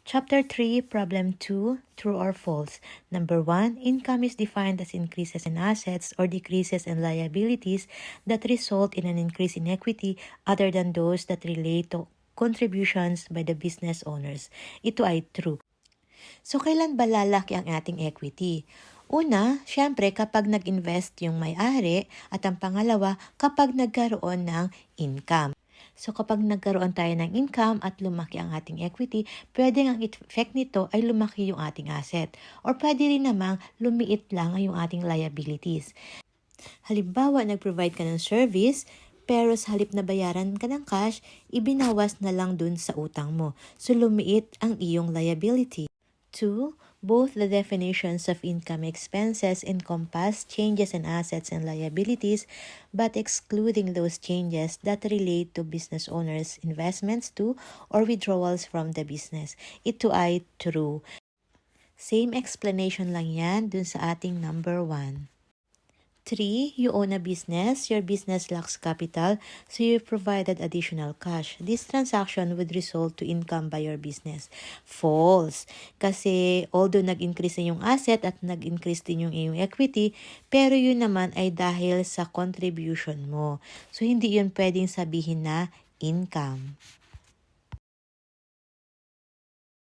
Chapter 3, Problem 2, True or False. Number 1, income is defined as increases in assets or decreases in liabilities that result in an increase in equity other than those that relate to contributions by the business owners. Ito ay true. So, kailan ba lalaki ang ating equity? Una, syempre kapag nag-invest yung may-ari at ang pangalawa, kapag nagkaroon ng income. So kapag nagkaroon tayo ng income at lumaki ang ating equity, pwedeng ang effect nito ay lumaki yung ating asset. Or pwede rin namang lumiit lang yung ating liabilities. Halimbawa, nag-provide ka ng service, pero sa halip na bayaran ka ng cash, ibinawas na lang dun sa utang mo. So lumiit ang iyong liability. 2. Both the definitions of income expenses encompass changes in assets and liabilities, but excluding those changes that relate to business owners' investments to or withdrawals from the business. Ito ay true. Same explanation lang yan dun sa ating number 1. 3. You own a business. Your business lacks capital, so you provided additional cash. This transaction would result to income by your business. False. Kasi although nag-increase na yung asset at nag-increase din yung iyong equity, pero yun naman ay dahil sa contribution mo. So, hindi yun pwedeng sabihin na income.